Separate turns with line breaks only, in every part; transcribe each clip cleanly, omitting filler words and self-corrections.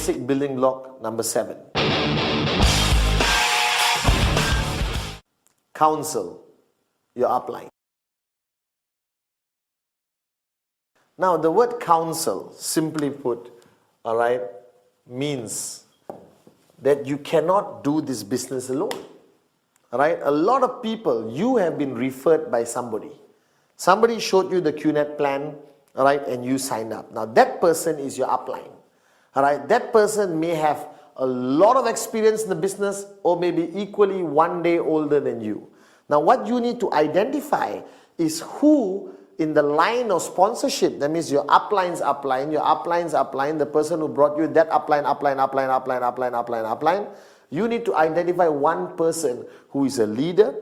basic building block number 7. Counsel your upline. Now, the word counsel, simply put, all right, means that you cannot do this business alone. All right, a lot of people, you have been referred by somebody. Somebody showed you the QNet plan, all right, and you signed up. Now, that person is your upline. All right, that person may have a lot of experience in the business or maybe equally one day older than you. Now, what you need to identify is who in the line of sponsorship, that means your upline's upline, your upline's upline, the person who brought you that upline, you need to identify one person who is a leader,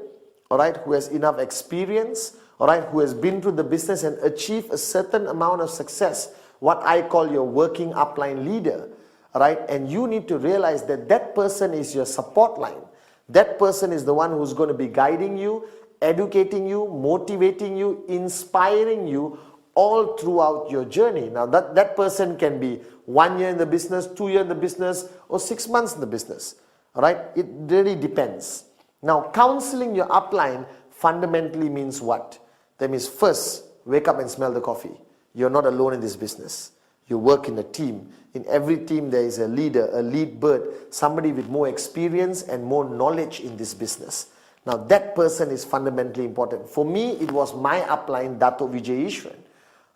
all right, who has enough experience, all right, who has been through the business and achieved a certain amount of success, what I call your working upline leader, all right, and you need to realize that that person is your support line. That person is the one who's going to be guiding you, educating you, motivating you, inspiring you all throughout your journey. Now that person can be 1 year in the business, 2 years in the business, or 6 months in the business. All right, it really depends. Now, counseling your upline fundamentally means what? That means first, wake up and smell the coffee. You're not alone in this business. You work in a team. In every team there is a leader, a lead bird, somebody with more experience and more knowledge in this business. Now that person is fundamentally important. For me, it was my upline, Dato' Vijay Ishwan.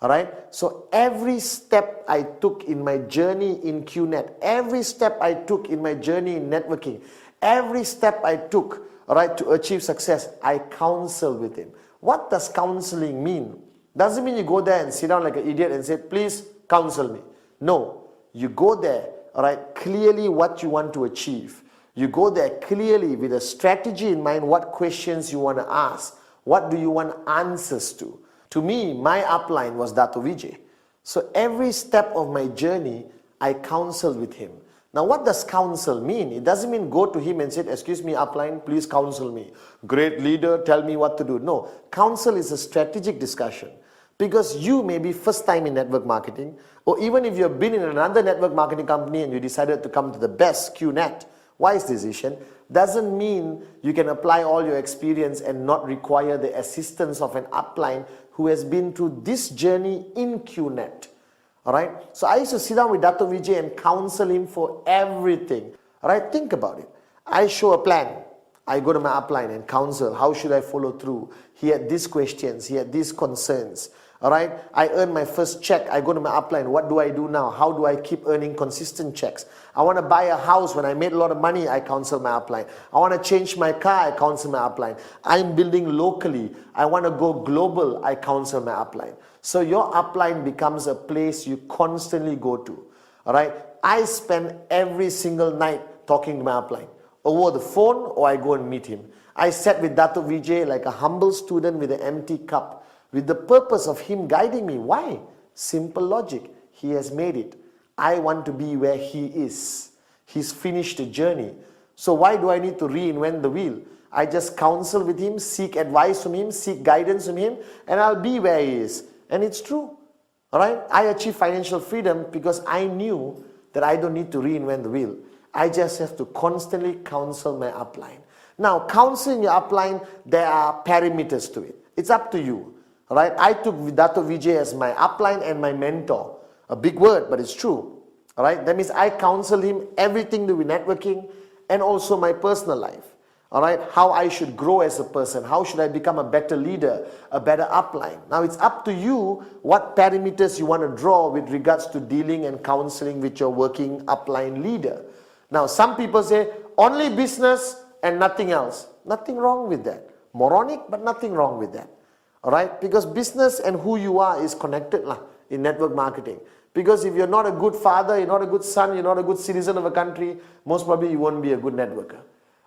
Alright, so every step I took in my journey in QNet, every step I took in my journey in networking, every step I took, alright, to achieve success, I counsel with him. What does counseling mean? Doesn't mean you go there and sit down like an idiot and say, please counsel me. No, you go there, alright, clearly what you want to achieve. You go there clearly with a strategy in mind, what questions you want to ask, what do you want answers to. To me, my upline was Dato' Vijay. So every step of my journey, I counseled with him. Now what does counsel mean? It doesn't mean go to him and say, excuse me upline, please counsel me. Great leader, tell me what to do. No, counsel is a strategic discussion. Because you may be first time in network marketing, or even if you've been in another network marketing company and you decided to come to the best QNet, wise decision, doesn't mean you can apply all your experience and not require the assistance of an upline who has been through this journey in QNet. Alright, so I used to sit down with Dato' Vijay and counsel him for everything. Alright, think about it. I show a plan. I go to my upline and counsel, how should I follow through? He had these questions, he had these concerns. Alright, I earn my first check, I go to my upline, what do I do now? How do I keep earning consistent checks? I want to buy a house, when I made a lot of money, I counsel my upline. I want to change my car, I counsel my upline. I'm building locally, I want to go global, I counsel my upline. So your upline becomes a place you constantly go to. Alright, I spend every single night talking to my upline. Over the phone or I go and meet him. I sat with Dato' Vijay like a humble student with an empty cup, with the purpose of him guiding me. Why? Simple logic. He has made it. I want to be where he is. He's finished the journey. So why do I need to reinvent the wheel? I just counsel with him, seek advice from him, seek guidance from him, and I'll be where he is. And it's true. Alright? I achieved financial freedom because I knew that I don't need to reinvent the wheel. I just have to constantly counsel my upline. Now, counseling your upline, there are parameters to it. It's up to you. Alright, I took Dato' Vijay as my upline and my mentor. A big word, but it's true. Alright, that means I counsel him everything to do with networking and also my personal life. Alright, how I should grow as a person, how should I become a better leader, a better upline. Now it's up to you what parameters you want to draw with regards to dealing and counseling with your working upline leader. Now some people say only business and nothing else. Nothing wrong with that. Moronic, but nothing wrong with that. Alright, because business and who you are is connected in network marketing. Because if you're not a good father, you're not a good son, you're not a good citizen of a country, most probably you won't be a good networker.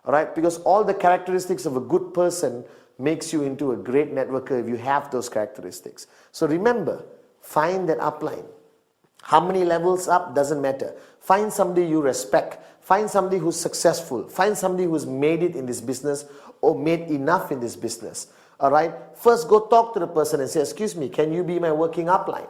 Alright, because all the characteristics of a good person makes you into a great networker if you have those characteristics. So remember, find that upline. How many levels up doesn't matter. Find somebody you respect. Find somebody who's successful. Find somebody who's made it in this business or made enough in this business. Alright, first go talk to the person and say, excuse me, can you be my working upline?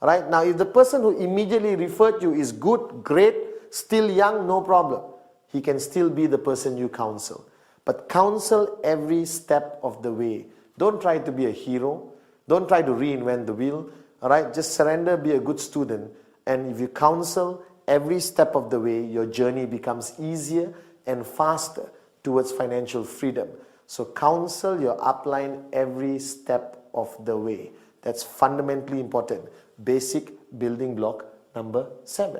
Alright, now if the person who immediately referred you is good, great, still young, no problem. He can still be the person you counsel. But counsel every step of the way. Don't try to be a hero. Don't try to reinvent the wheel. All right, just surrender, be a good student. And if you counsel every step of the way, your journey becomes easier and faster towards financial freedom. So counsel your upline every step of the way. That's fundamentally important. Basic building block number 7.